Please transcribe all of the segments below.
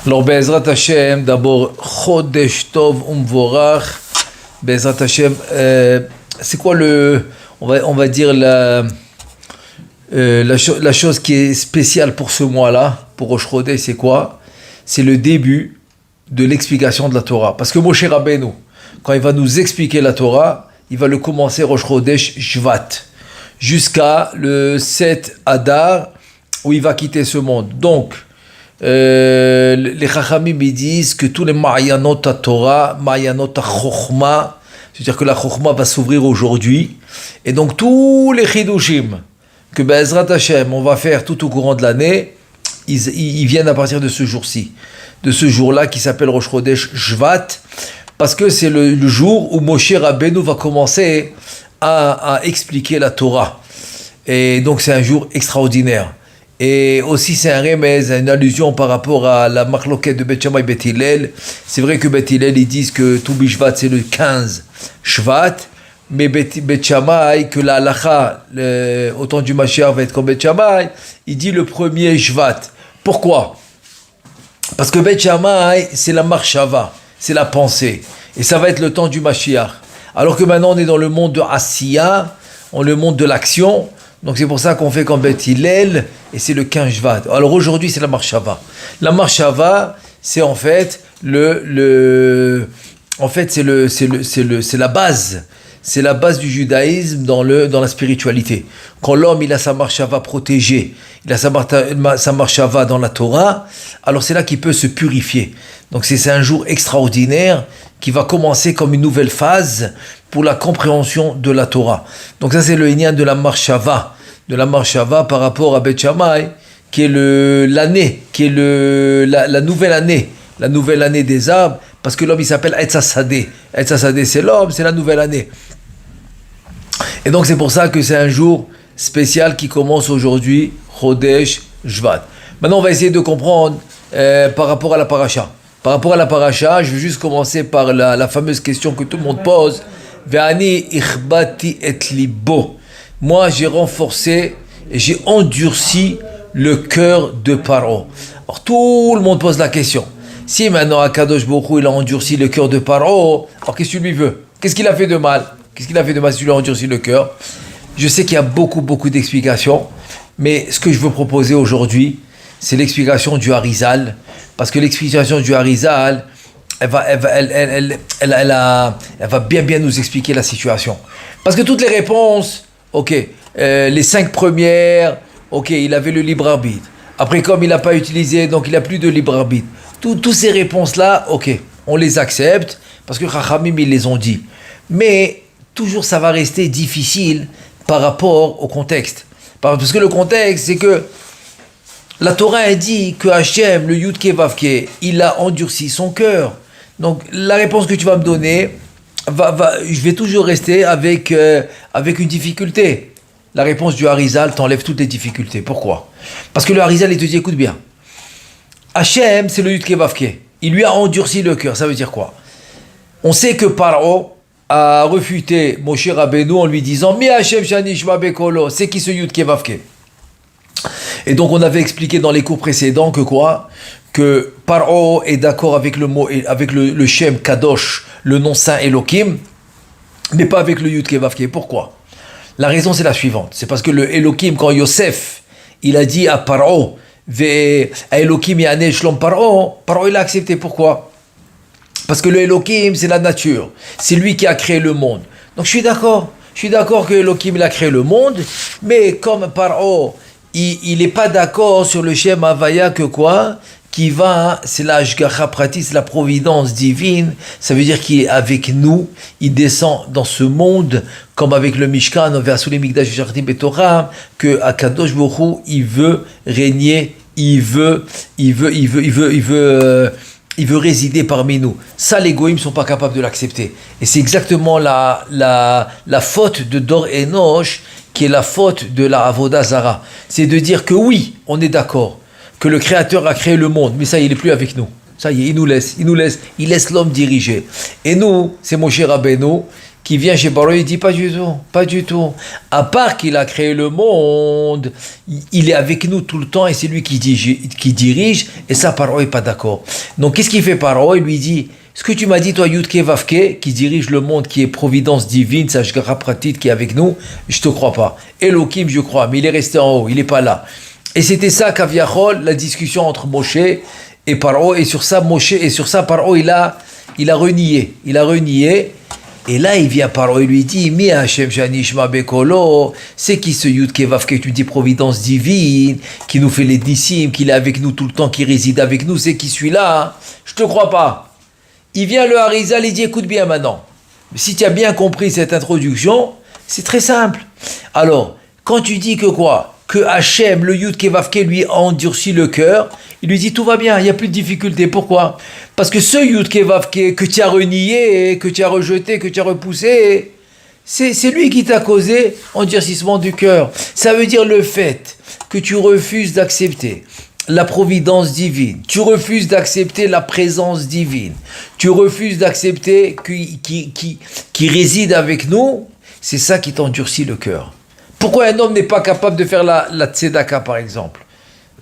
Alors, Be'ezrat Hashem, d'abord, Chodesh Tov Umvorach. Be'ezrat Hashem, c'est quoi on va dire la chose qui est spéciale pour ce mois-là, pour Rosh Chodesh, c'est quoi? C'est le début de l'explication de la Torah. Parce que Moshe Rabbeinu, quand il va nous expliquer la Torah, il va le commencer Rosh Chodesh Shvat, jusqu'à le 7 Adar, où il va quitter ce monde. Donc, les Chachamim disent que tous les Ma'ayanot à Torah, Ma'ayanot à Chochma, c'est-à-dire que la Chochma va s'ouvrir aujourd'hui, et donc tous les Chidushim que Be'ezrat Hashem on va faire tout au courant de l'année, ils viennent à partir de ce jour-ci, de ce jour-là qui s'appelle Rosh Chodesh Shvat, parce que c'est le jour où Moshe Rabbeinu va commencer à expliquer la Torah. Et donc c'est un jour extraordinaire. Et aussi c'est un remez, une allusion par rapport à la marloquette de Beth Shammai et Beth Hillel. C'est vrai que Beth Hillel ils disent que Toubi Shvat c'est le 15 Shvat, mais Beth Shammai, que la halacha au temps du Mashiach va être comme Beth Shammai, il dit le premier Shvat. Pourquoi? Parce que Beth Shammai c'est la marshava, c'est la pensée, et ça va être le temps du Mashiach. Alors que maintenant on est dans le monde de Asiya, le monde de l'action. Donc c'est pour ça qu'on fait comme Beth Hillel, et c'est le 15 Shvat. Alors aujourd'hui c'est la marshava. La marshava, c'est en fait c'est la base. C'est la base du judaïsme dans la spiritualité. Quand l'homme il a sa marshava protégée, il a sa marshava dans la Torah, alors c'est là qu'il peut se purifier. Donc c'est un jour extraordinaire qui va commencer comme une nouvelle phase pour la compréhension de la Torah. Donc ça c'est le inyan de la marshava par rapport à Beth Shammai, qui est l'année, qui est la nouvelle année des arbres, parce que l'homme il s'appelle Etz HaSadeh. Etz HaSadeh c'est l'homme, c'est la nouvelle année. Et donc c'est pour ça que c'est un jour spécial qui commence aujourd'hui, Chodesh Shvat. Maintenant on va essayer de comprendre par rapport à la paracha. Par rapport à la paracha, je vais juste commencer par la fameuse question que tout le monde pose. Ve'ani ichbati et libo. Moi, j'ai renforcé et j'ai endurci le cœur de Paro. Alors, tout le monde pose la question. Si maintenant Akadosh Baruch Hu, il a endurci le cœur de Paro, alors qu'est-ce qu'il lui veut? Qu'est-ce qu'il a fait de mal? Qu'est-ce qu'il a fait de mal si lui a endurci le cœur? Je sais qu'il y a beaucoup d'explications, mais ce que je veux proposer aujourd'hui, c'est l'explication du Harizal, parce que l'explication du Harizal, elle va bien nous expliquer la situation. Parce que toutes les réponses, les 5 premières, il avait le libre arbitre. Après, comme il n'a pas utilisé, donc il n'a plus de libre arbitre. Toutes ces réponses-là, on les accepte, parce que Chachamim, ils les ont dit. Mais toujours, ça va rester difficile par rapport au contexte. Parce que le contexte, c'est que la Torah a dit que Hachem, le Yud Ke Vav Ke, il a endurci son cœur. Donc la réponse que tu vas me donner, je vais toujours rester avec une difficulté. La réponse du Harizal t'enlève toutes les difficultés. Pourquoi? Parce que le Harizal, il te dit, écoute bien, Hachem, c'est le Yud Ke Vav Ke. Il lui a endurci le cœur. Ça veut dire quoi? On sait que Paro a refuté Moshe Rabbeinu en lui disant, Mi Hachem Shani Shma Bekolo, c'est qui ce Yud Ke Vav Ke? Et donc on avait expliqué dans les cours précédents que quoi? Que Paro est d'accord avec le mot, avec le Shem Kadosh, le nom saint Elohim, mais pas avec le Yud Ke Vav Ke. Pourquoi? La raison c'est la suivante. C'est parce que le Elohim, quand Yosef, il a dit à Paro, Elohim Yaneh Shlom Paro il a accepté. Pourquoi? Parce que le Elohim c'est la nature. C'est lui qui a créé le monde. Donc je suis d'accord que Elohim il a créé le monde, mais comme Paro, il n'est pas d'accord sur le Shem Havaya que quoi? Qui va, c'est la Hashgacha Pratit, c'est la providence divine. Ça veut dire qu'il est avec nous, il descend dans ce monde, comme avec le Mishkan, vers sous les Mikdash Shartim Betorah, que Akadosh Baruch Hu, il veut régner, il veut résider parmi nous. Ça, les Goïms ne sont pas capables de l'accepter. Et c'est exactement la faute de Dor Enosh, qui est la faute de la Avodah Zara. C'est de dire que oui, on est d'accord, que le Créateur a créé le monde, mais ça, il n'est plus avec nous. Ça y est, il laisse l'homme diriger. Et nous, c'est Moshe Rabbeinu qui vient chez Paro, il dit pas du tout, pas du tout. À part qu'il a créé le monde, il est avec nous tout le temps et c'est lui qui dirige et ça, Paro n'est pas d'accord. Donc qu'est-ce qu'il fait Paro? Il lui dit, ce que tu m'as dit, toi, Yudke Vavke, qui dirige le monde, qui est providence divine, Sajgara Pratit, qui est avec nous, je te crois pas. Elohim, je crois, mais il est resté en haut, il n'est pas là. Et c'était ça, Kaviachol, la discussion entre Moshe et Paro, et sur ça, Paro, il a renié. Et là, il vient Paro, il lui dit, Mi Hashem Shanishma Bekolo, c'est qui ce Yudke Vavke, tu dis providence divine, qui nous fait les disciples, qui est avec nous tout le temps, qui réside avec nous, c'est qui celui-là? Je te crois pas. Il vient le Harizal, il dit, écoute bien maintenant. Si tu as bien compris cette introduction, c'est très simple. Alors, quand tu dis que quoi? Que Hachem, le Yud Kevavke, lui a endurci le cœur, il lui dit, tout va bien, il n'y a plus de difficulté. Pourquoi? Parce que ce Yud Kevavke que tu as renié, que tu as rejeté, que tu as repoussé, c'est lui qui t'a causé endurcissement du cœur. Ça veut dire le fait que tu refuses d'accepter la providence divine, tu refuses d'accepter la présence divine, tu refuses d'accepter qui réside avec nous, c'est ça qui t'endurcit le cœur. Pourquoi un homme n'est pas capable de faire la tzedaka par exemple?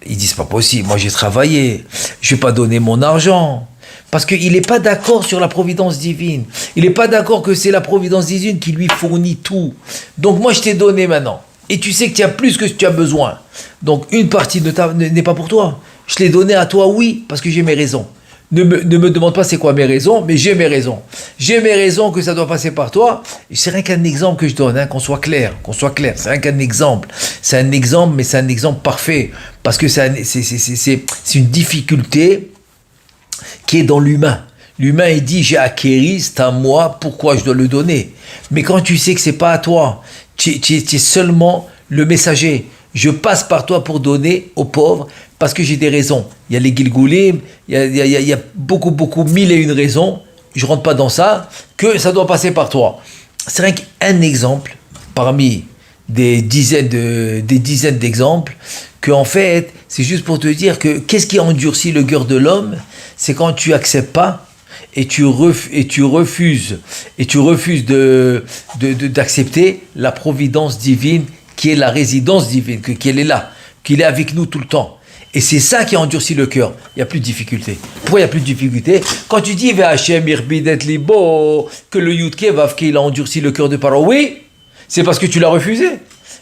Il dit c'est pas possible, moi j'ai travaillé, je vais pas donner mon argent. Parce qu'il n'est pas d'accord sur la providence divine. Il n'est pas d'accord que c'est la providence divine qui lui fournit tout. Donc moi je t'ai donné maintenant. Et tu sais que tu as plus que tu as besoin. Donc une partie n'est pas pour toi. Je l'ai donné à toi, oui, parce que j'ai mes raisons. Ne me demande pas c'est quoi mes raisons, mais j'ai mes raisons. J'ai mes raisons que ça doit passer par toi. Et c'est rien qu'un exemple que je donne, qu'on soit clair. C'est rien qu'un exemple. C'est un exemple, mais c'est un exemple parfait. Parce que c'est une difficulté qui est dans l'humain. L'humain, il dit, j'ai acquéri, c'est à moi, pourquoi je dois le donner? Mais quand tu sais que c'est pas à toi, tu es seulement le messager. Je passe par toi pour donner aux pauvres parce que j'ai des raisons. Il y a les Gilgoulim, il y a beaucoup, mille et une raisons. Je rentre pas dans ça, que ça doit passer par toi. C'est rien qu'un exemple parmi des dizaines d'exemples que en fait, c'est juste pour te dire que qu'est-ce qui endurcit le cœur de l'homme? C'est quand tu acceptes pas et tu refuses d'accepter la providence divine qui est la résidence divine, qu'elle est là, qu'il est avec nous tout le temps. Et c'est ça qui endurcit le cœur. Il n'y a plus de difficulté. Pourquoi il n'y a plus de difficulté? Quand tu dis V'Hashem irbidet libo, que le Yudke Vavke il a endurci le cœur de Paro, oui, c'est parce que tu l'as refusé.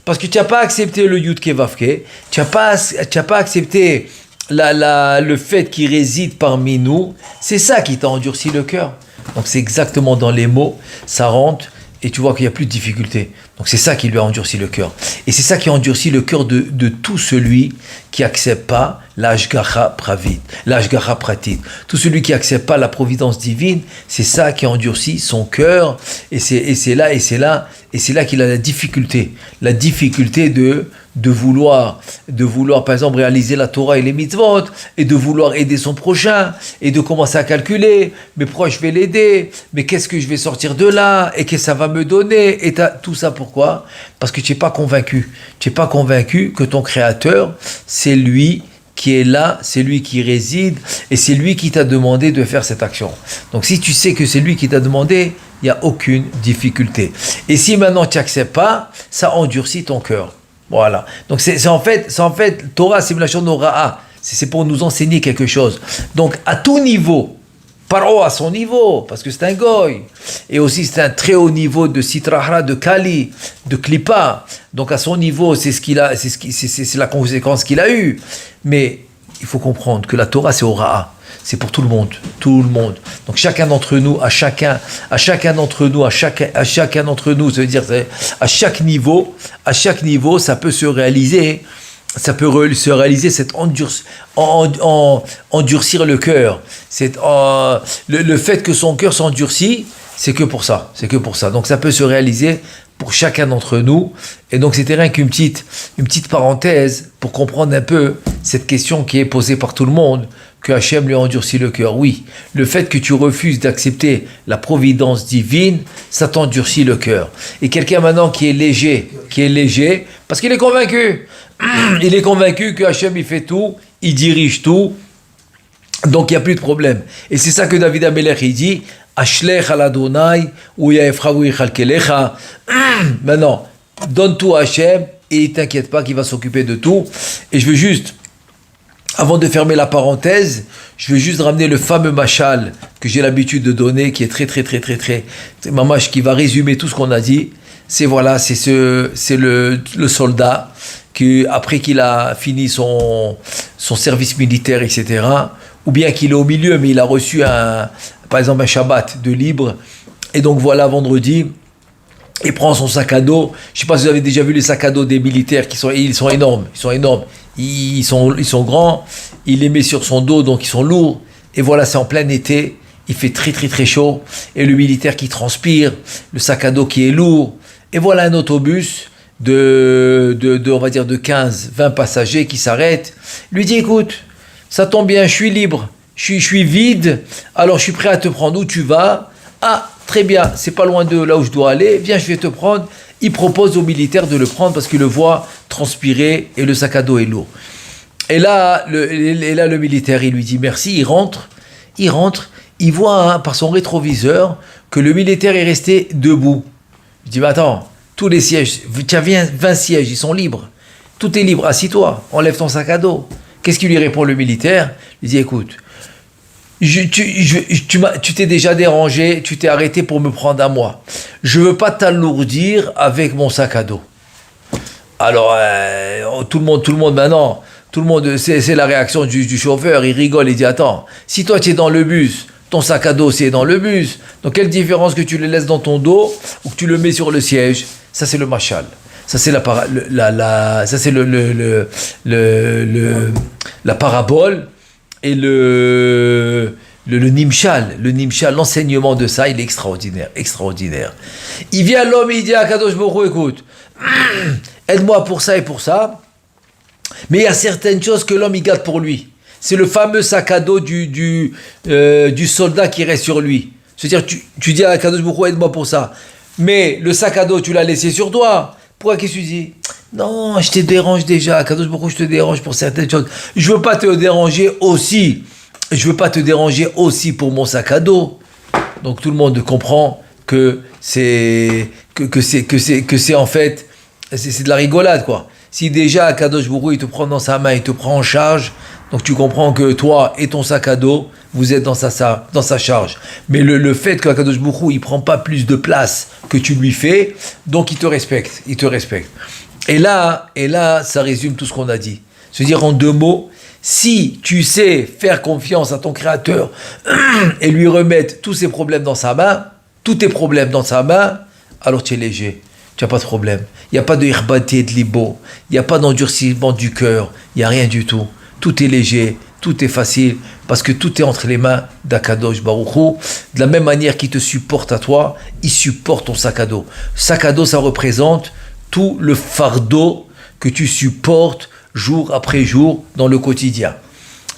Parce que tu n'as pas accepté le Yudke Vavke, tu n'as pas accepté le fait qu'il réside parmi nous, c'est ça qui t'a endurci le cœur. Donc c'est exactement dans les mots, ça rentre, et tu vois qu'il n'y a plus de difficulté. Donc c'est ça qui lui a endurci le cœur. Et c'est ça qui a endurci le cœur de tout celui qui n'accepte pas l'Ashgacha Pratit. Tout celui qui n'accepte pas la providence divine, c'est ça qui a endurci son cœur. Et c'est là qu'il a la difficulté de vouloir, par exemple, réaliser la Torah et les mitzvot, et de vouloir aider son prochain, et de commencer à calculer, mais pourquoi je vais l'aider, mais qu'est-ce que je vais sortir de là, et qu'est-ce que ça va me donner, et tout ça pourquoi? Parce que tu n'es pas convaincu. Tu n'es pas convaincu que ton Créateur, c'est lui qui est là, c'est lui qui réside, et c'est lui qui t'a demandé de faire cette action. Donc si tu sais que c'est lui qui t'a demandé, il n'y a aucune difficulté. Et si maintenant tu n'acceptes pas, ça endurcit ton cœur. Voilà. Donc c'est en fait Torah, c'est la chose Nora'a. C'est pour nous enseigner quelque chose. Donc à tout niveau, Paro à son niveau, parce que c'est un goy, et aussi c'est un très haut niveau de Sitrahra, de Kali, de Klippa. Donc à son niveau, c'est la conséquence qu'il a eue. Mais il faut comprendre que la Torah c'est Ora'a. C'est pour tout le monde. Donc chacun d'entre nous, à chacun d'entre nous, ça veut dire à chaque niveau, ça peut se réaliser. Ça peut se réaliser cet endurcir le cœur. Le fait que son cœur s'endurcit, c'est que pour ça. Donc ça peut se réaliser pour chacun d'entre nous. Et donc c'était rien qu'une petite parenthèse pour comprendre un peu cette question qui est posée par tout le monde, que Hachem lui a endurci le cœur. Oui, le fait que tu refuses d'accepter la providence divine, ça t'endurcit le cœur. Et quelqu'un maintenant qui est léger, parce qu'il est convaincu. Il est convaincu que Hachem il fait tout, il dirige tout, donc il n'y a plus de problème. Et c'est ça que David Amelech il dit, Ashlech al Adonai, ou Yaefra ou Yichalkelecha. Maintenant, donne tout à Hachem et t'inquiète pas qu'il va s'occuper de tout. Et je veux juste, avant de fermer la parenthèse, je veux juste ramener le fameux machal que j'ai l'habitude de donner, qui est très mamash, qui va résumer tout ce qu'on a dit. C'est le soldat qui, après qu'il a fini son service militaire, etc., ou bien qu'il est au milieu, mais il a reçu par exemple un Shabbat de libre, et donc voilà, vendredi, il prend son sac à dos. Je ne sais pas si vous avez déjà vu les sacs à dos des militaires, ils sont énormes, ils sont grands, il les met sur son dos, donc ils sont lourds, et voilà, c'est en plein été, il fait très chaud, et le militaire qui transpire, le sac à dos qui est lourd, et voilà un autobus on va dire de 15-20 passagers qui s'arrête, lui dit écoute, ça tombe bien, je suis libre, je suis vide, alors je suis prêt à te prendre où tu vas. Ah, très bien, c'est pas loin de là où je dois aller, viens, je vais te prendre. Il propose aux militaires de le prendre parce qu'il le voit transpirer et le sac à dos est lourd. Et là, le militaire, il lui dit merci, il rentre, il voit par son rétroviseur que le militaire est resté debout. Il dit, mais attends, tous les sièges, tiens, viens, 20 sièges, ils sont libres. Tout est libre, assis-toi, enlève ton sac à dos. Qu'est-ce qu'il lui répond, le militaire? Il dit, écoute, tu t'es déjà dérangé, tu t'es arrêté pour me prendre à moi. Je veux pas t'alourdir avec mon sac à dos. Alors, tout le monde maintenant, c'est la réaction du chauffeur, il rigole, il dit, attends, si toi tu es dans le bus, ton sac à dos c'est dans le bus, donc quelle différence que tu le laisses dans ton dos ou que tu le mets sur le siège? Ça c'est le machal. Ça c'est la parabole et le nimshal, l'enseignement de ça, il est extraordinaire. Il vient l'homme, il dit à Kadosh Baruch Hu, écoute, aide-moi pour ça et pour ça, mais il y a certaines choses que l'homme il garde pour lui. C'est le fameux sac à dos du soldat qui reste sur lui. C'est-à-dire, tu dis à Kadosh Baruch Hu, aide-moi pour ça, mais le sac à dos tu l'as laissé sur toi. Pourquoi qu'est-ce que tu dis? Non, je te dérange déjà, Kadosh Baruch Hu, je te dérange pour certaines choses. Je veux pas te déranger aussi. Je veux pas te déranger aussi pour mon sac à dos. Donc tout le monde comprend que c'est en fait c'est de la rigolade quoi. Si déjà Kadosh Baruch Hu il te prend dans sa main, il te prend en charge, donc tu comprends que toi et ton sac à dos, vous êtes dans sa charge. Mais le fait que Kadosh Baruch Hu il prend pas plus de place que tu lui fais, donc il te respecte. Et là, ça résume tout ce qu'on a dit. Se dire en deux mots, si tu sais faire confiance à ton Créateur et lui remettre tous tes problèmes dans sa main, alors tu es léger, tu n'as pas de problème. Il n'y a pas de irbati et de libo, il n'y a pas d'endurcissement du cœur, il n'y a rien du tout. Tout est léger, tout est facile, parce que tout est entre les mains d'Akadosh Baruch Hu. De la même manière qu'il te supporte à toi, il supporte ton sac à dos. Sac à dos, ça représente tout le fardeau que tu supportes jour après jour dans le quotidien.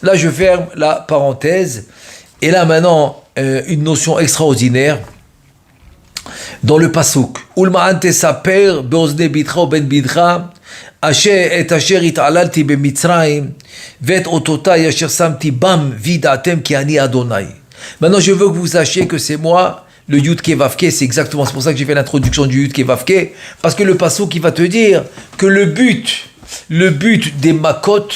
Là, je ferme la parenthèse. Et là, maintenant, une notion extraordinaire dans le pasuk. Ulma'an tesaper be'ozne bitra ou ben bitra asher it'alalti b'mitzrayim ve'et ototai asher samti bam vidatem ki ani Adonai. Maintenant, je veux que vous sachiez que c'est moi, le Yud Ke Vav Ke, c'est exactement, c'est pour ça que j'ai fait l'introduction du Yud Ke Vav Ke, parce que le pasuk qui va te dire que le but des makot,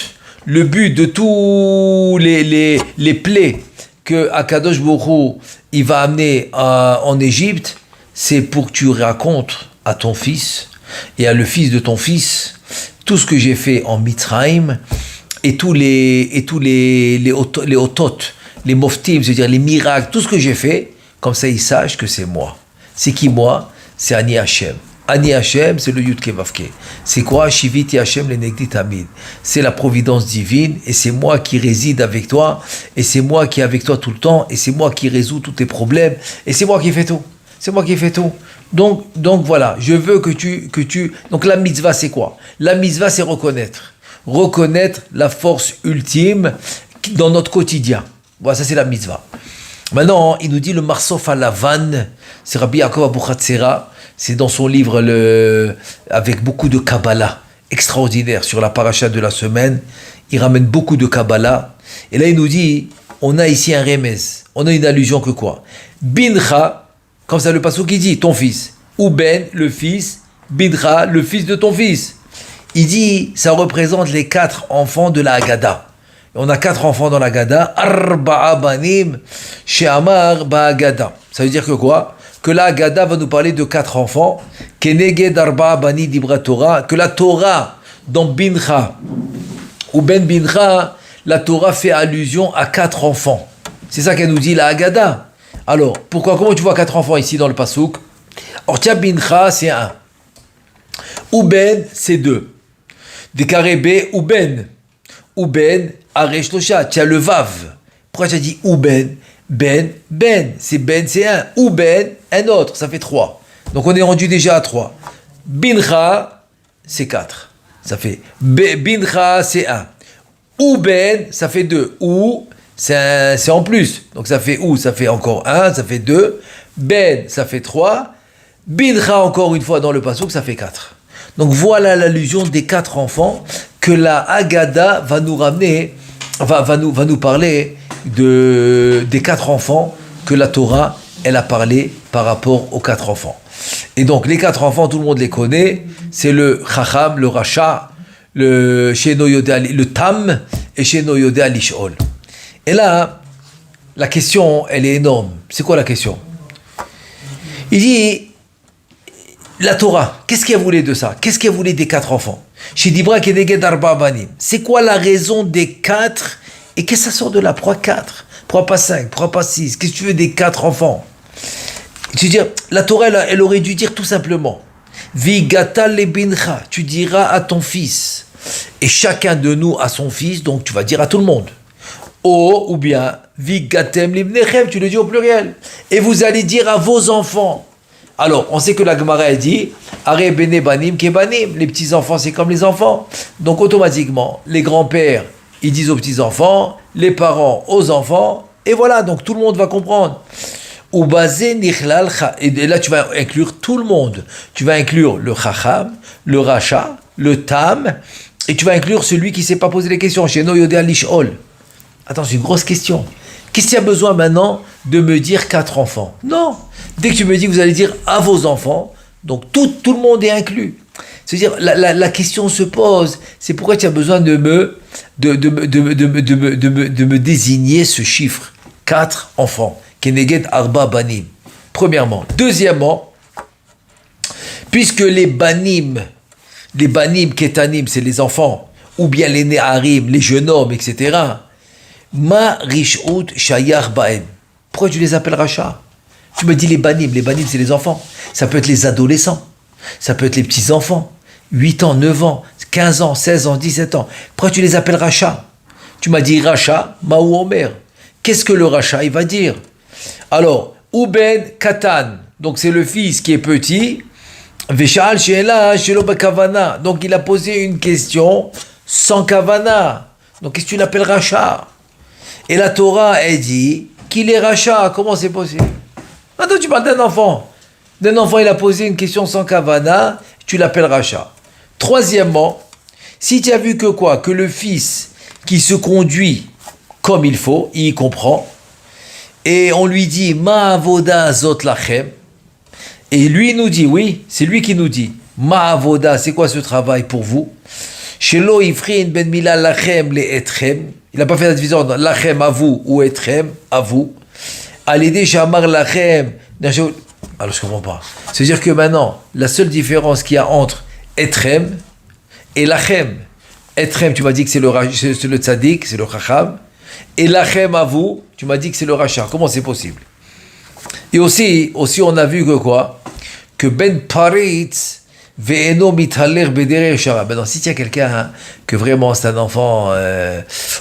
le but de tous les plaies que Akadosh Baruch Hu il va amener en Égypte, c'est pour que tu racontes à ton fils et à le fils de ton fils tout ce que j'ai fait en Mitzrayim et tous les otot, les moftim, c'est-à-dire les miracles, tout ce que j'ai fait, comme ça ils sachent que c'est moi. C'est qui moi? C'est Ani Hashem. Ani Hashem, c'est le Yud Ke Vav Ke. C'est quoi? Shiviti Hashem le Negdi Tamid. C'est la providence divine et c'est moi qui réside avec toi et c'est moi qui est avec toi tout le temps et c'est moi qui résous tous tes problèmes et c'est moi qui fais tout. Donc voilà, je veux que tu... Donc la mitzvah, c'est quoi? La mitzvah, c'est reconnaître la force ultime dans notre quotidien. Voilà, ça c'est la mitzvah. Maintenant, il nous dit le Marsof à Lavan, c'est Rabbi Yaakov Abuchatzera, c'est dans son livre avec beaucoup de Kabbalah, extraordinaire, sur la paracha de la semaine. Il ramène beaucoup de Kabbalah. Et là, il nous dit, on a ici un remez. On a une allusion que quoi? Bincha, comme ça le passouk qui dit, ton fils. Ou ben, le fils. Bincha, le fils de ton fils. Il dit, ça représente les 4 enfants de la Haggadah. On a 4 enfants dans la Haggadah. Arba'a banim, she'amar ba'Haggadah. Ça veut dire que quoi? Que la Haggadah va nous parler de 4 enfants. Keneged arba'a bani dibra Torah. Que la Torah, dans Bincha, ou Ben Bincha, la Torah fait allusion à 4 enfants. C'est ça qu'elle nous dit la Haggadah. Alors, pourquoi? Comment tu vois 4 enfants ici dans le passouk? Or, tiens, Bincha, c'est 1. Uben, c'est 2. Dekarebe, Uben. Uben, Areshlosha. Tu as le Vav. Pourquoi tu as dit Uben? Ben, c'est 1. Uben, un autre, ça fait 3. Donc, on est rendu déjà à 3. Bincha, c'est 4. Ça fait Bincha, c'est 1. Uben, ça fait 2. Ou, c'est en plus. Donc, ça fait ça fait encore 1, ça fait 2. Ben, ça fait 3. Bincha, encore une fois, dans le passouk, ça fait 4. Donc voilà l'allusion des 4 enfants que la Haggadah va nous ramener, va nous parler des 4 enfants que la Torah, elle a parlé par rapport aux 4 enfants. Et donc les 4 enfants, tout le monde les connaît, c'est le Chacham, le Racha, le Tam et Sheno Yodea Lish'ol. Et là, la question, elle est énorme. C'est quoi la question? Il dit, la Torah, qu'est-ce qu'elle voulait de ça? Qu'est-ce qu'elle voulait des 4 enfants? C'est quoi la raison des 4? Et qu'est-ce que ça sort de là? Pourquoi 4? Pourquoi pas 5? Pourquoi pas 6? Qu'est-ce que tu veux des 4 enfants? Tu veux dire, la Torah, elle aurait dû dire tout simplement, Vigata lebincha, tu diras à ton fils. Et chacun de nous a son fils, donc tu vas dire à tout le monde. Ou bien, Vigatem libnechem, tu le dis au pluriel. Et vous allez dire à vos enfants. Alors, on sait que la Gemara a dit Are bene banim kebanim, les petits-enfants, c'est comme les enfants. Donc, automatiquement, les grands-pères, ils disent aux petits-enfants, les parents aux enfants, et voilà, donc tout le monde va comprendre. Et là, tu vas inclure tout le monde. Tu vas inclure le Chacham, le Racha, le Tam, et tu vas inclure celui qui ne s'est pas posé les questions. Sheno Yodea Lish'ol. Attends, c'est une grosse question. Qu'est-ce qu'il y a besoin maintenant de me dire 4 enfants? Non. Dès que tu me dis que vous allez dire à vos enfants, donc tout le monde est inclus. C'est-à-dire, la question se pose, c'est pourquoi tu as besoin de me désigner ce chiffre. 4 enfants. Keneged Arba Banim. Premièrement. Deuxièmement, puisque les Banim, Ketanim, c'est les enfants, ou bien les Neharim, les jeunes hommes, etc., Ma Rishut Shayar Baem. Pourquoi tu les appelles Racha? Tu me dis les banim c'est les enfants. Ça peut être les adolescents, ça peut être les petits-enfants, 8 ans, 9 ans, 15 ans, 16 ans, 17 ans. Pourquoi tu les appelles Racha? Tu m'as dit Racha, Maou Omer. Qu'est-ce que le Racha, il va dire? Alors, Uben Katan, donc c'est le fils qui est petit, Veshal Sheela Shelo Bakavana. Donc il a posé une question sans Kavana. Donc qu'est-ce que tu l'appelles Racha? Et la Torah, elle dit qu'il est Racha. Comment c'est possible? Maintenant, tu parles d'un enfant. D'un enfant, il a posé une question sans Kavana, tu l'appelles Racha. Troisièmement, si tu as vu que quoi? Que le fils qui se conduit comme il faut, il comprend, et on lui dit Ma avoda zot lachem, et lui nous dit, oui, c'est lui qui nous dit Ma avoda, c'est quoi ce travail pour vous? Shelo ifrin ben mila lachem le etrem. Il n'a pas fait la division entre lachem à vous ou etrem à vous. Alidé shamar lachem. Alors je comprends pas. C'est-à-dire que maintenant, la seule différence qu'il y a entre etrem et lachem. Etrem, tu m'as dit que c'est le tzaddik, c'est le chacham. Et lachem à vous, tu m'as dit que c'est le rachat. Comment c'est possible? Et aussi, on a vu que quoi? Que ben paritz. Maintenant, si tu as quelqu'un que vraiment c'est un enfant,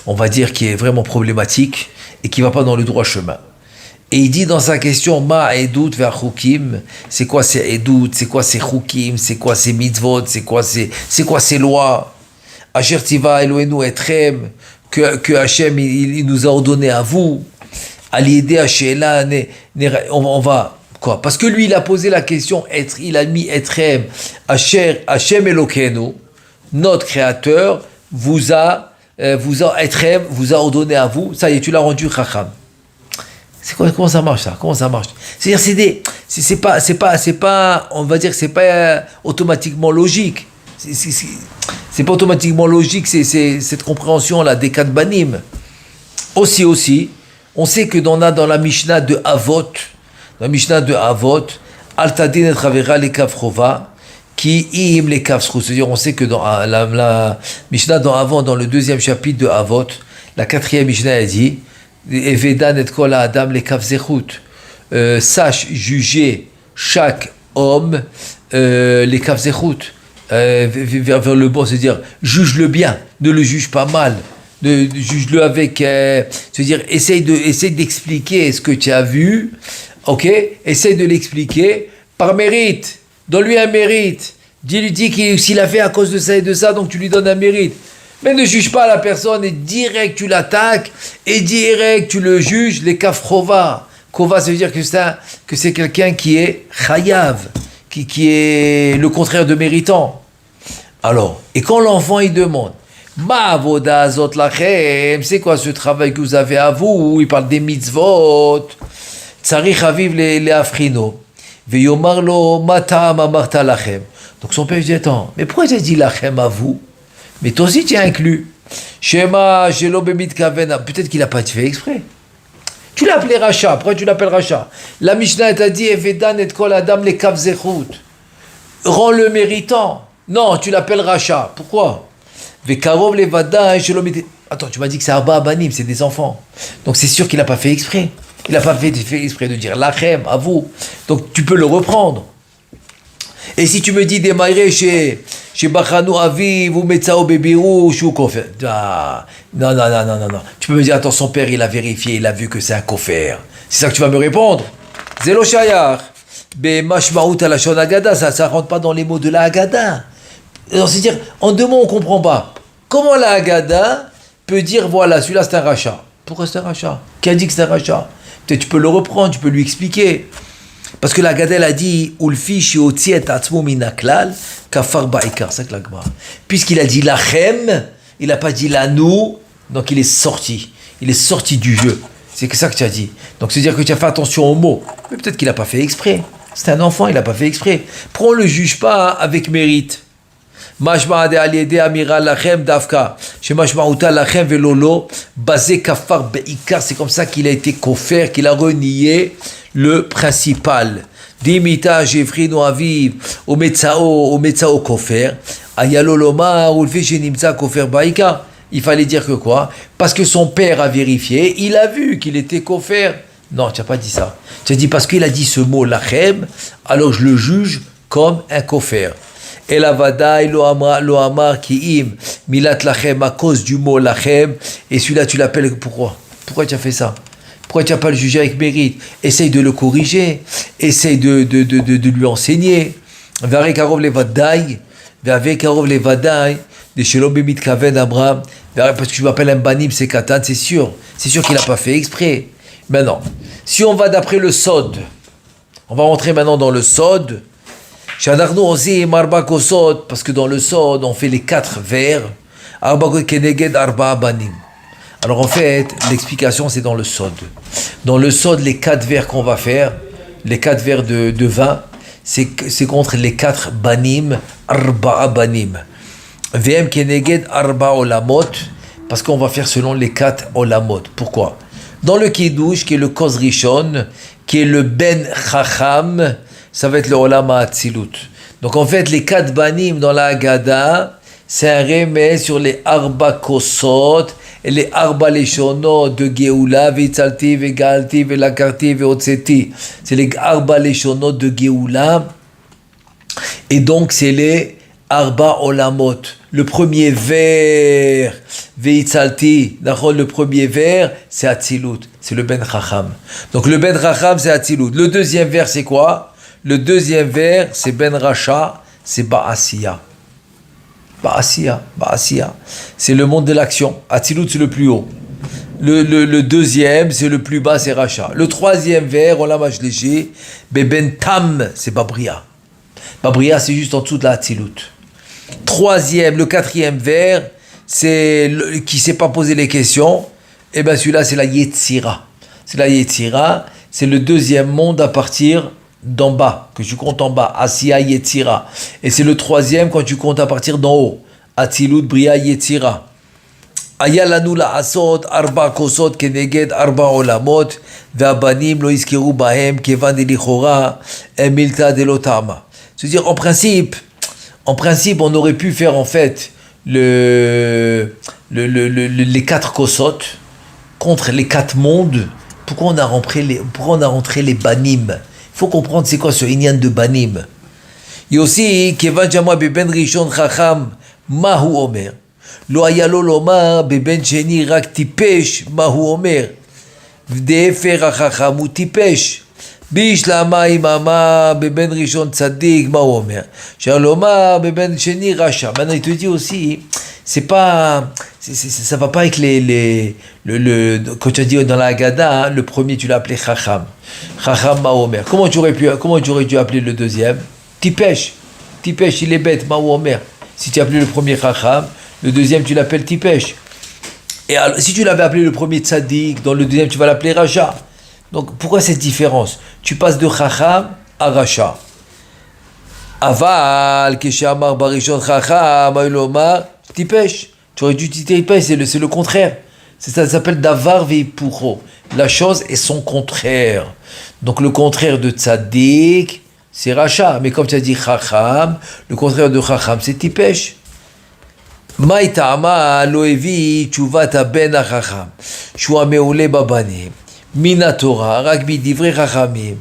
on va dire, qui est vraiment problématique et qui ne va pas dans le droit chemin, et il dit dans sa question Ma edut vers chukim, c'est quoi ces edut, c'est quoi ces chukim, c'est quoi ces mitzvot, c'est quoi ces lois, Asher tiva Eloheinu etrem, que Hachem il nous a ordonné à vous, à l'idée Hachéla, on va. Quoi? Parce que lui, il a posé la question, il a mis Etrem, Hachem Elokeinu, notre créateur, vous a vous a ordonné à vous, ça y est, tu l'as rendu chacham. C'est quoi, comment ça marche ça? Comment ça marche? C'est-à-dire, c'est pas, on va dire que c'est pas automatiquement logique. C'est pas automatiquement logique, c'est cette compréhension-là des quatre banim. Aussi, on sait que dans la Mishnah de Avot, Altadin et Travera les Kafrova, qui im les Kafsrou. C'est-à-dire, on sait que dans la Mishnah dans le deuxième chapitre de Avot, la quatrième Mishnah, elle dit Evedan et Kol Adam les Kafzechut. Sache juger chaque homme les Kafzechut. Vers le bon, c'est-à-dire juge-le bien, ne le juge pas mal, juge-le avec, c'est-à-dire essaye d'expliquer ce que tu as vu, ok, essaye de l'expliquer par mérite, donne-lui un mérite, dis qu'il s'il a fait à cause de ça et de ça, donc tu lui donnes un mérite, mais ne juge pas la personne et direct tu l'attaques et direct tu le juges, les kafrova, kova ça veut dire que c'est quelqu'un qui est chayav, qui est le contraire de méritant. Alors, et quand l'enfant il demande, Ma avoda azot lachem, c'est quoi ce travail que vous avez à vous? Il parle des mitzvot. Tsarich aviv le afrino. Veyomar lo mata mamarta lachem. Donc son père dit, attends, mais pourquoi tu as dit lachem à vous? Mais toi aussi tu es inclus. Shema shelo bemit kavena. Peut-être qu'il n'a pas fait exprès. Tu l'as appelé Racha. Pourquoi tu l'appelles Racha? La Mishnah t'a dit Evedan et kol adam le kavzechut. Rends le méritant. Non, tu l'appelles Racha. Pourquoi? Vekarov le vada shelo mit. Attends, tu m'as dit que c'est Arba Abanim, c'est des enfants. Donc c'est sûr qu'il n'a pas fait exprès. Il n'a pas fait exprès de dire Lachem, à vous. Donc tu peux le reprendre. Et si tu me dis démarrer chez Bachanou Aviv ou Metzao Bebirou, Chou Kofer. Non. Tu peux me dire, attends, son père, il a vérifié, il a vu que c'est un Kofer. C'est ça que tu vas me répondre. Zelo Shayar. Be Mashmaout Alashon Agada, ça rentre pas dans les mots de la Agada. C'est-à-dire, en deux mots, on comprend pas. Comment la Agada peut dire, voilà, celui-là c'est un rachat? Pourquoi c'est un rachat? Qui a dit que c'est un rachat? Peut-être tu peux le reprendre, tu peux lui expliquer. Parce que la Gadel a dit Ulfi shiotziet atzmo minaklal kafar ba'ikar, c'est que la Gemara. Puisqu'il a dit lachem, il n'a pas dit lanou, donc il est sorti du jeu. C'est que ça que tu as dit. Donc c'est dire que tu as fait attention aux mots. Mais peut-être qu'il n'a pas fait exprès. C'est un enfant, il n'a pas fait exprès. Pourquoi on ne le juge pas avec mérite? Mashma de aliede amira lachem davka. Chez Mashma uta lachem velolo basé kafar beikar. C'est comme ça qu'il a été kofer, qu'il a renié le principal. Dimita jefrino aviv o metzao kofer. Ayalo lomar ou le fait nimza kofer beikar. Il fallait dire que quoi? Parce que son père a vérifié, il a vu qu'il était kofer. Non, tu n'as pas dit ça. Tu as dit parce qu'il a dit ce mot lachem, alors je le juge comme un kofer. Et la vadaï lo amar ki im milat lachem à cause du mot lachem. Et celui-là tu l'appelles pourquoi? Pourquoi tu as fait ça? Pourquoi tu n'as pas le jugé avec mérite? Essaye de le corriger, essaye de lui enseigner. Parce que je m'appelle un banim, c'est katan, c'est sûr qu'il n'a pas fait exprès. Maintenant, si on va d'après le sod, on va rentrer maintenant dans le sod. Parce que dans le sod, on fait les 4 vers. Alors en fait, l'explication c'est dans le sod. Dans le sod, les 4 vers qu'on va faire, les 4 vers de vin, c'est contre les 4 banim, arba'a banim. VM keneged arba olamot, parce qu'on va faire selon les 4 olamot. Pourquoi? Dans le kiddush, qui est le kos rishon, qui est le ben chacham, ça va être le olam ha'atzilut. Donc en fait, les 4 banim dans la Haggadah, c'est un remède sur les arba kosot et les arba leshonot de Geoula, Vitzalti, Vegalti, Velakarti, Veotseti. C'est les arba leshonot de Geoula. Et donc c'est les arba olamot. Le premier vers, Veitzalti, le premier vers, c'est Atzilut, c'est le Ben Chacham. Donc le Ben Chacham, c'est Atzilut. Le deuxième vers, c'est quoi? Le deuxième vers, c'est Ben Racha, c'est Ba'asiya. Ba'asiya. C'est le monde de l'action. Atzilut, c'est le plus haut. Le deuxième, c'est le plus bas, c'est Racha. Le troisième vers, Olam HaShlishi, Ben Tam, c'est Babria. Babria, c'est juste en dessous de la Atzilut. Le quatrième vers, qui ne sait pas poser les questions, et bien celui-là, c'est la Yetzira. C'est la Yetzira, c'est le deuxième monde à partir d'en bas, que tu comptes en bas, Asiya Yetzira. Et c'est le troisième quand tu comptes à partir d'en haut, Atzilut Bria Yetzira. Aya lanu la'asot arba kosot keneged arba olamot ve'abanim lo izkiru bahem kevan delichora emilta delotama. C'est-à-dire en principe, on aurait pu faire en fait les 4 kosot contre les 4 mondes. Pourquoi on a rentré les banim? Il faut comprendre c'est quoi ce inyan de banim. Il y a aussi kevan jamwa beben rishon chacham mahu omer. לא היה לו לומר בבן שני רק טיפש מה הוא אומר ודאפר החכם הוא טיפש בישלמה איממה בבן ראשון צדיק מה הוא אומר אפשר לומר בבן שני רשע. Maintenant il te dit aussi ça va pas avec quand tu as dit dans la Haggadah, hein, le premier tu l'as appelé Chacham ma Omer. Comment tu aurais dû appeler le deuxième? Tipesh, il est bête, ma Omer. Si tu as appelé le premier Chacham, le deuxième, tu l'appelles Tipesh. Et alors, si tu l'avais appelé le premier Tzadik, dans le deuxième, tu vas l'appeler Racha. Donc, pourquoi cette différence? Tu passes de Chacham à Racha. Aval, Keshamar, Barishon, Chacham, Aïlomar, Tipesh. Tu aurais dû dire Tipesh, c'est le contraire. Ça s'appelle Davar Veipuro. La chose est son contraire. Donc, le contraire de Tzadik, c'est Racha. Mais comme tu as dit Chacham, le contraire de Chacham, c'est Tipesh. מאי טעמה לא הביא תשובת הבן החכם שהוא המעולה בבנים מן התורה רק בדברי חכמים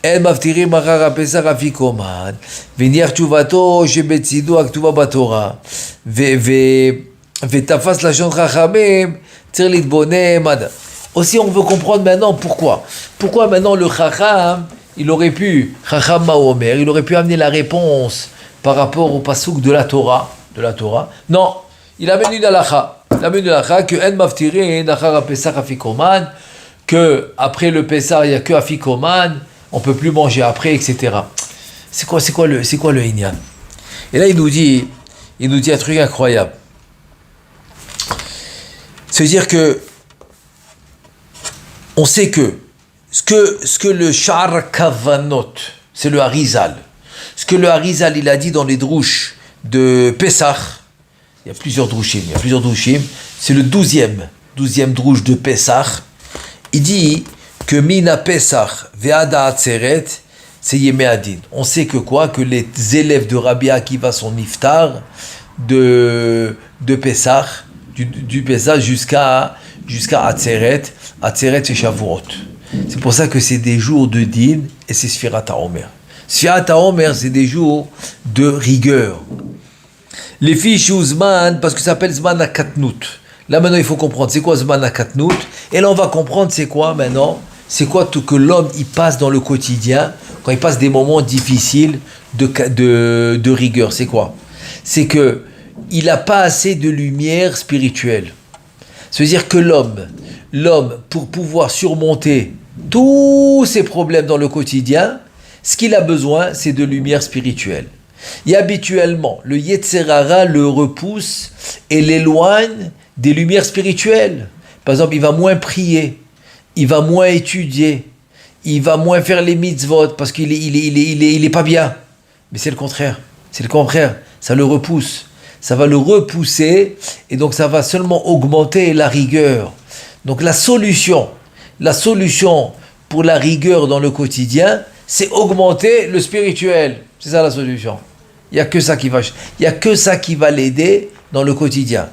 אין מבטיחים אחר הפסח אפיקומן וניח תשובתו שבצידו הכתובה בתורה ותפס לשון חכמים צריך להתבונן עד. Aussi on veut comprendre maintenant pourquoi maintenant le Chacham il aurait pu Chacham Mahomer il aurait pu amener la réponse par rapport au pasouk de la Torah. Non, il amène une halakha. Que en maftirin achar pesach afikoman, que après le Pessah il y a que afikoman, on peut plus manger après, etc. C'est quoi le inyan? Et là il nous dit un truc incroyable. C'est-à-dire que on sait que ce que le Sha'ar Kavanot, c'est le Harizal. Ce que le Harizal il a dit dans les drouches de Pessah, il y a plusieurs drouchim, c'est le 12e drouche de Pessah. Il dit que Mina Pessah Ve'ada Atzeret, c'est Yemei Adin. On sait que que les élèves de Rabbi Akiva sont niftar de Pessah, du Pessah jusqu'à Atzeret. Atzeret c'est Shavuot. C'est pour ça que c'est des jours de din et c'est Sfirat HaOmer. Sfirat HaOmer, c'est des jours de rigueur. Les fiches ou Zman, parce que ça s'appelle Zman HaKatnout. Là maintenant il faut comprendre c'est quoi Zman HaKatnout. Et là on va comprendre c'est quoi maintenant. C'est quoi tout que l'homme il passe dans le quotidien, quand il passe des moments difficiles de rigueur. C'est quoi? C'est que il n'a pas assez de lumière spirituelle. C'est-à-dire que l'homme, pour pouvoir surmonter tous ses problèmes dans le quotidien, ce qu'il a besoin, c'est de lumière spirituelle. Et habituellement, le Yetzer Hara le repousse et l'éloigne des lumières spirituelles. Par exemple, il va moins prier, il va moins étudier, il va moins faire les mitzvot parce qu'il est pas bien. Mais c'est le contraire. Ça le repousse. Ça va le repousser et donc ça va seulement augmenter la rigueur. Donc la solution pour la rigueur dans le quotidien, c'est augmenter le spirituel. C'est ça la solution. Il n'y a que ça qui va l'aider dans le quotidien.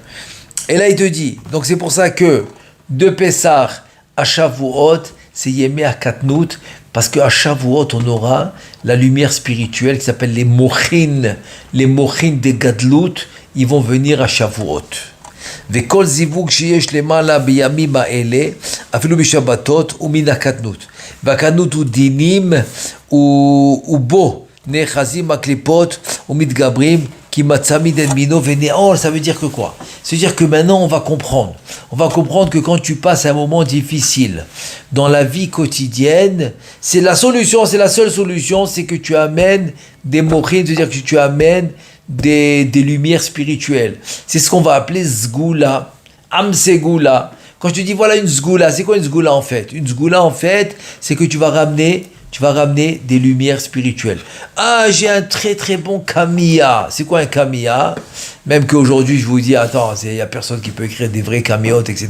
Et là il te dit, donc c'est pour ça que de Pessah à Shavuot, c'est Yemei HaKatnout, parce qu'à Shavuot on aura la lumière spirituelle qui s'appelle les mochin des Gadlut, ils vont venir à Shavuot. וכל זיווג שיש למעלה בימים האלה, אפילו בשבתות, הוא מן הקטנות. והקטנות הוא דינים, ובו נאחזים הקליפות ומתגברים, כי מצא מדין מינו ונאול. Ça veut dire que quoi? C'est-à-dire que maintenant on va comprendre que quand tu passes un moment difficile dans la vie quotidienne, c'est la seule solution, c'est que tu amènes des mochines, c'est-à-dire que tu amènes des lumières spirituelles. C'est ce qu'on va appeler Zgoula, Amsegoula. Quand je te dis voilà une Zgoula, c'est quoi une Zgoula en fait? Une Zgoula en fait, c'est que tu vas ramener des lumières spirituelles. Ah, j'ai un très très bon Kamiya. C'est quoi un Kamiya? Même qu'aujourd'hui, je vous dis, attends, il n'y a personne qui peut écrire des vrais Kamiyot, etc.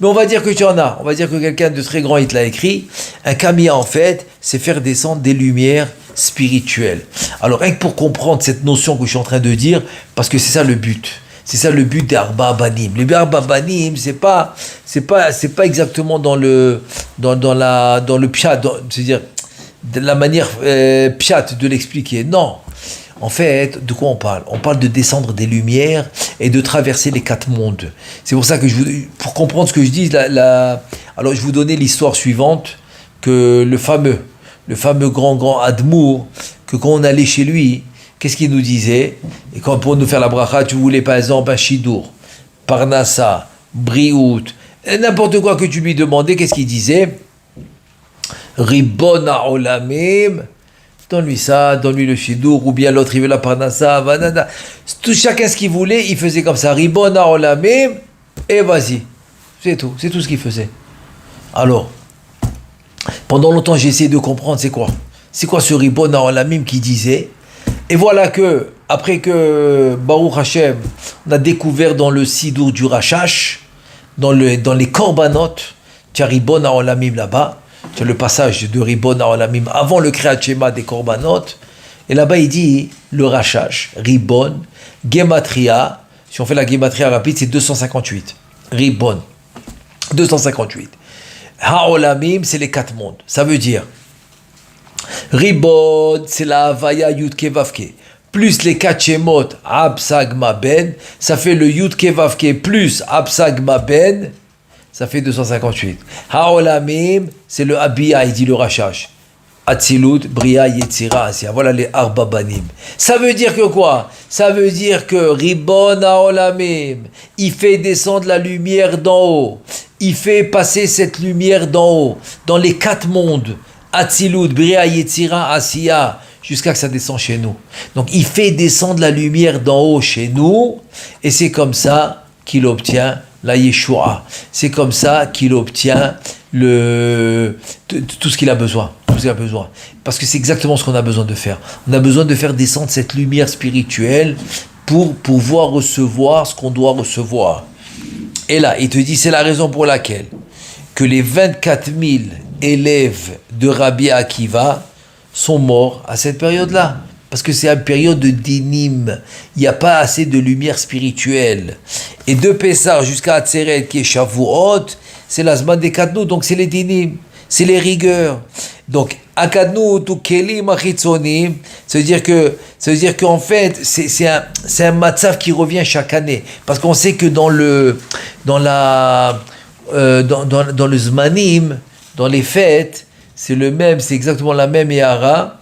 Mais on va dire que tu en as. On va dire que quelqu'un de très grand, il te l'a écrit. Un Kamiya, en fait, c'est faire descendre des lumières spirituelles. Alors, rien que pour comprendre cette notion que je suis en train de dire, parce que c'est ça le but. C'est ça le but des Arba Abanim. Les Arba Abanim, c'est pas exactement dans le pshat, c'est-à-dire de la manière pshat de l'expliquer. Non. En fait, de quoi on parle? On parle de descendre des lumières et de traverser les 4 mondes. C'est pour ça que pour comprendre ce que je dis, alors je vous donnais l'histoire suivante, que le fameux grand Admour, que quand on allait chez lui, qu'est-ce qu'il nous disait? Et quand pour nous faire la bracha, tu voulais par exemple un shidour, parnassa, briout, n'importe quoi que tu lui demandais, qu'est-ce qu'il disait? Ribon ha'olamim, donne-lui ça, donne-lui le shidour, ou bien l'autre il veut la parnassa, vanana. Tout chacun ce qu'il voulait, il faisait comme ça, ribon ha'olamim, et vas-y. C'est tout ce qu'il faisait. Alors, pendant longtemps j'ai essayé de comprendre c'est quoi ce ribon ha'olamim qui disait. Et voilà que, après que Baruch Hashem, on a découvert dans le Sidour du Rashash, dans les Korbanot, tu as Ribon HaOlamim là-bas, tu as le passage de Ribon HaOlamim avant le Kriyat Shema des Korbanot, et là-bas il dit, le Rashash, Ribon, Gematria, si on fait la Gematria rapide, c'est 258. Ribon, 258. HaOlamim, c'est les 4 mondes. Ça veut dire, Ribon, c'est la Havaya Yudke Vavke, plus les 4 Shemot, Absagma Ben, ça fait le Yudke Vavke plus Absagma Ben, ça fait 258. Haolamim, c'est le Abiyah, il dit le Rashash. Atzilut, Bria, Yetzira, Asia. Voilà les Arbabanim. Ça veut dire que quoi? Ça veut dire que Ribon Haolamim, il fait descendre la lumière d'en haut. Il fait passer cette lumière d'en haut, dans les 4 mondes. Atzilut, Bria, Yetzira, Asiya, jusqu'à que ça descend chez nous. Donc il fait descendre la lumière d'en haut chez nous, et c'est comme ça qu'il obtient la Yeshua. C'est comme ça qu'il obtient tout ce qu'il a besoin. Tout ce qu'il a besoin. Parce que c'est exactement ce qu'on a besoin de faire. On a besoin de faire descendre cette lumière spirituelle pour pouvoir recevoir ce qu'on doit recevoir. Et là, il te dit, c'est la raison pour laquelle que les 24 000 élèves de Rabbi Akiva sont morts à cette période-là. Parce que c'est une période de dinim. Il n'y a pas assez de lumière spirituelle. Et de Pessah jusqu'à Atzeret, qui est Shavuot, c'est la Zman des Kadnout, donc c'est les dinim, c'est les rigueurs. Donc, Akadnout ou Kelim Achitzonim, ça veut dire qu'en fait, c'est un matzav qui revient chaque année. Parce qu'on sait que dans le Zmanim, dans les fêtes, c'est exactement la même Ehara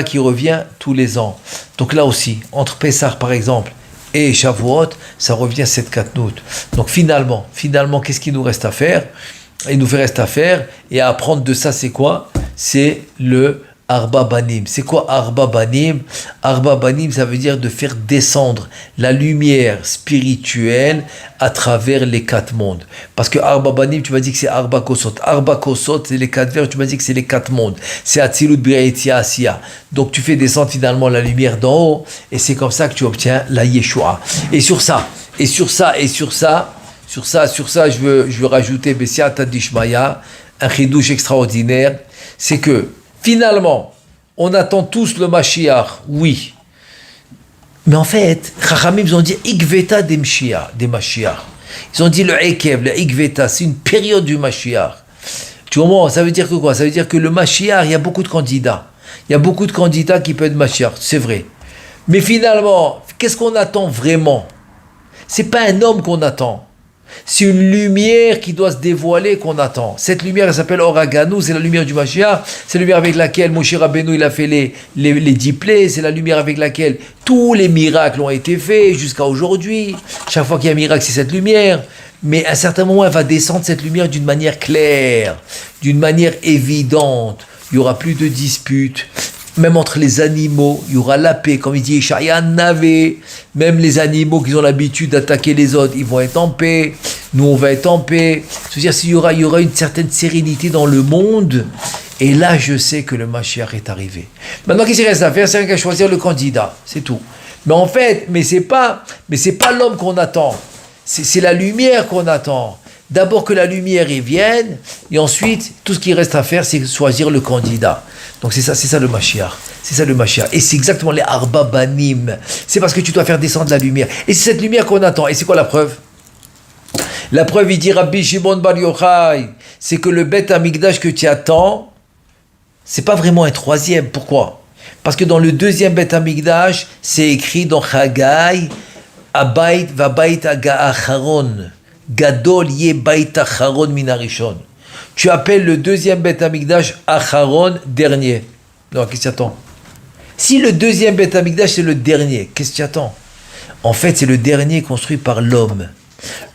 qui revient tous les ans. Donc là aussi, entre Pessah par exemple et Shavuot, ça revient cette Katnout. Donc finalement, qu'est-ce qu'il nous reste à faire? Il nous reste à faire et à apprendre de ça, c'est quoi? C'est le Arba Banim. C'est quoi Arba Banim? Arba Banim, ça veut dire de faire descendre la lumière spirituelle à travers les 4 mondes. Parce que Arba Banim, tu m'as dit que c'est Arba Kosot. Arba Kosot, c'est les 4 vers, tu m'as dit que c'est les 4 mondes. C'est Atzilut, Bria, Yetzira, Asiya. Donc tu fais descendre finalement la lumière d'en haut et c'est comme ça que tu obtiens la Yeshua. Et sur ça, je veux rajouter Bessiata Dishmaya, un chidouche extraordinaire, c'est que finalement, on attend tous le Mashiach, oui. Mais en fait, Chachamim, ils ont dit Ikveta des Mashiach. Ils ont dit le Ekev, le Ikveta, c'est une période du Mashiach. Tu comprends? Ça veut dire que quoi? Ça veut dire que le Mashiach, il y a beaucoup de candidats. Il y a beaucoup de candidats qui peuvent être Mashiach, c'est vrai. Mais finalement, qu'est-ce qu'on attend vraiment? C'est pas un homme qu'on attend. C'est une lumière qui doit se dévoiler qu'on attend. Cette lumière, elle s'appelle Oraganou, c'est la lumière du Mashiach. C'est la lumière avec laquelle Moshe Rabbeinu il a fait les 10 plaies. C'est la lumière avec laquelle tous les miracles ont été faits jusqu'à aujourd'hui. Chaque fois qu'il y a un miracle, c'est cette lumière. Mais à un certain moment, elle va descendre cette lumière d'une manière claire, d'une manière évidente. Il n'y aura plus de disputes. Même entre les animaux, il y aura la paix. Comme il dit Ishaïa Navé, même les animaux qui ont l'habitude d'attaquer les autres, ils vont être en paix. Nous, on va être en paix. C'est-à-dire qu'il y aura une certaine sérénité dans le monde. Et là, je sais que le Mashiach est arrivé. Maintenant, qu'est-ce qu'il reste à faire? C'est rien qu'à choisir le candidat. C'est tout. Mais en fait, c'est pas l'homme qu'on attend. C'est la lumière qu'on attend. D'abord que la lumière y vienne, et ensuite, tout ce qui reste à faire, c'est choisir le candidat. Donc c'est ça le Mashiach. C'est ça le Mashiach. Et c'est exactement les Arba Banim. C'est parce que tu dois faire descendre la lumière. Et c'est cette lumière qu'on attend. Et c'est quoi la preuve? La preuve, il dit Rabbi Shimon Bar Yochai, c'est que le Beth Amikdash que tu attends, c'est pas vraiment un troisième. Pourquoi? Parce que dans le deuxième Beth Amikdash, c'est écrit dans Chagai, Abayit Vabayit Acharon. Gadol ye Bayit Acharon Minarishon. Tu appelles le deuxième Beth Amikdash Acharon, dernier. Non, qu'est-ce que tu attends? Si le deuxième Beth Amikdash c'est le dernier, qu'est-ce que tu attends? En fait, c'est le dernier construit par l'homme.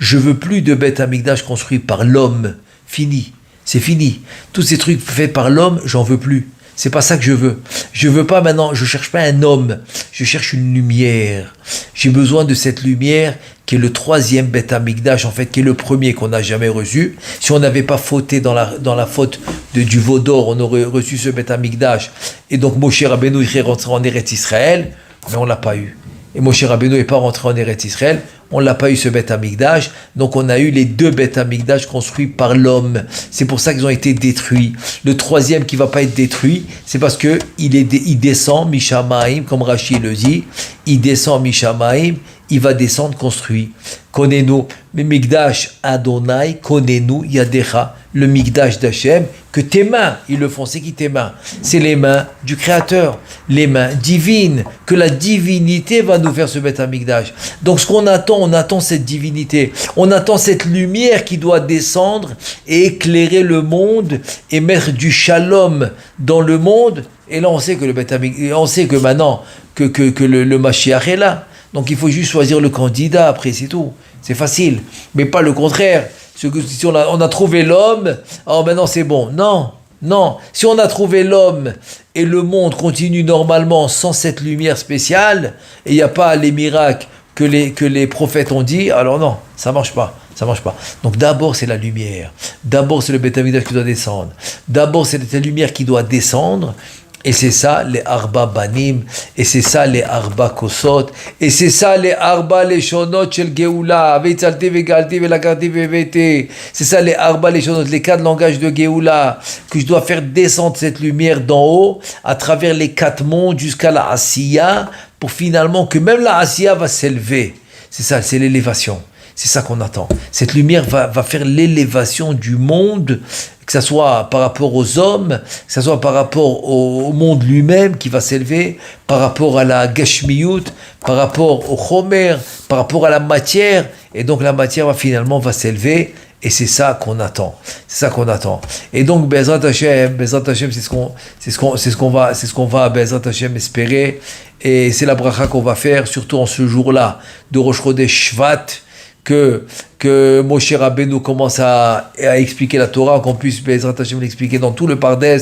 Je veux plus de Beth Amikdash construit par l'homme. Fini. C'est fini. Tous ces trucs faits par l'homme, j'en veux plus. C'est pas ça que je veux. Je veux pas maintenant, je cherche pas un homme. Je cherche une lumière. J'ai besoin de cette lumière qui est le troisième Beth Amikdash, en fait, qui est le premier qu'on n'a jamais reçu. Si on n'avait pas fauté dans la faute du veau d'or, on aurait reçu ce Beth Amikdash. Et donc Moshe Rabbeinu il est rentré en Eretz Israël, mais on l'a pas eu. Et Moshe Rabbeinu n'est pas rentré en Eretz Israël, on l'a pas eu ce Beth Amikdash, donc on a eu les deux Beth Amikdash construits par l'homme. C'est pour ça qu'ils ont été détruits. Le troisième qui va pas être détruit, c'est parce que il descend Mishamaim, comme Rashi le dit, il descend Mishamaim, il va descendre construit. Connais-nous, mais Migdash Adonai, connais-nous Yadecha, le Migdash d'Hachem, que tes mains, ils le font, c'est qui tes mains? C'est les mains du Créateur, les mains divines, que la divinité va nous faire ce Beth Amikdash. Donc ce qu'on attend, on attend cette divinité, on attend cette lumière qui doit descendre et éclairer le monde et mettre du shalom dans le monde. Et là on sait que le Beth Amikdash, on sait que maintenant que le Mashiach est là. Donc il faut juste choisir le candidat, après c'est tout. C'est facile, mais pas le contraire. Si on a trouvé l'homme, alors maintenant c'est bon. Non. Si on a trouvé l'homme et le monde continue normalement sans cette lumière spéciale, et il n'y a pas les miracles que les prophètes ont dit, alors non, ça marche pas. Donc d'abord c'est la lumière. D'abord c'est le Beth Amikdash qui doit descendre. D'abord c'est la lumière qui doit descendre. Et c'est ça les Arba Banim, et c'est ça les Arba Kosot, et c'est ça les Arba Leshonot Shel Geoula, Veitzalti Vegalti Velakarti Vevete. C'est ça les Arba Leshonot, les quatre langages de Geoula, que je dois faire descendre cette lumière d'en haut, à travers les quatre mondes jusqu'à la Asiya, pour finalement que même la Asiya va s'élever. C'est ça, c'est l'élévation. C'est ça qu'on attend. Cette lumière va faire l'élévation du monde, que ce soit par rapport aux hommes, que ce soit par rapport au monde lui-même qui va s'élever, par rapport à la Gashmiyut, par rapport au Chomer, par rapport à la matière. Et donc la matière finalement va s'élever. Et c'est ça qu'on attend. Et donc Bezrat Hashem, c'est ce qu'on va Bezrat Hashem espérer. Et c'est la bracha qu'on va faire, surtout en ce jour-là de Rosh Chodesh Shvat, que Moshe Rabbeinu commence à expliquer la Torah, qu'on puisse Bezrat Hashem l'expliquer dans tout le Pardes,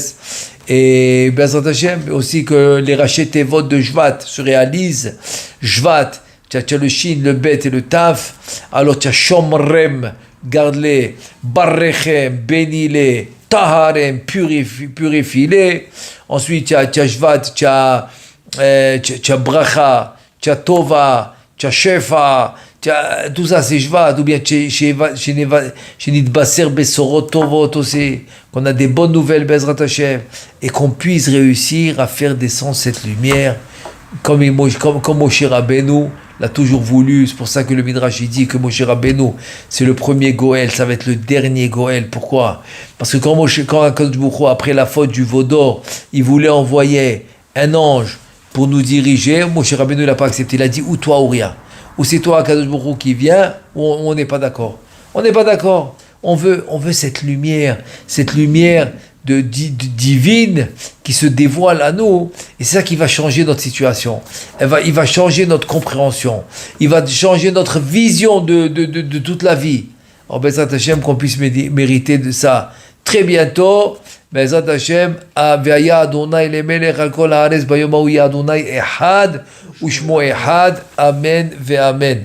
et Bezrat Hashem aussi que les rachets Tevot de Shvat se réalisent. Shvat, tu as le Shin, le Bet et le Taf, alors tu as Shomrem, garde-les, Barrechem, bénis-les, Taharem, purifie-les, ensuite tu as Shvat, tu as Bracha, tu as Tova, tu as Shefa, tout ça c'est Shvat, ou bien Nidbaser Besorot Tovot aussi, qu'on a des bonnes nouvelles Bezrat Hashem, et qu'on puisse réussir à faire descendre cette lumière comme Moshe Rabbeinu l'a toujours voulu. C'est pour ça que le Midrash il dit que Moshe Rabbeinu c'est le premier Goël, ça va être le dernier Goël. Pourquoi? Parce que quand Akadosh Baruch Hu, après la faute du veau d'or, il voulait envoyer un ange pour nous diriger, Moshe Rabbeinu l'a pas accepté, il a dit ou toi ou rien. Ou c'est toi, Akadosh Baruch Hu, qui vient, ou on n'est pas d'accord. On veut cette lumière divine qui se dévoile à nous. Et c'est ça qui va changer notre situation. Il va changer notre compréhension. Il va changer notre vision de toute la vie. En Bezrat Hashem, qu'on puisse mériter de ça très bientôt. בעזרת השם, והיה אדוני למלך על כל הארץ ביום ההוא יהיה אדוני אחד ושמו אחד, אמן ואמן.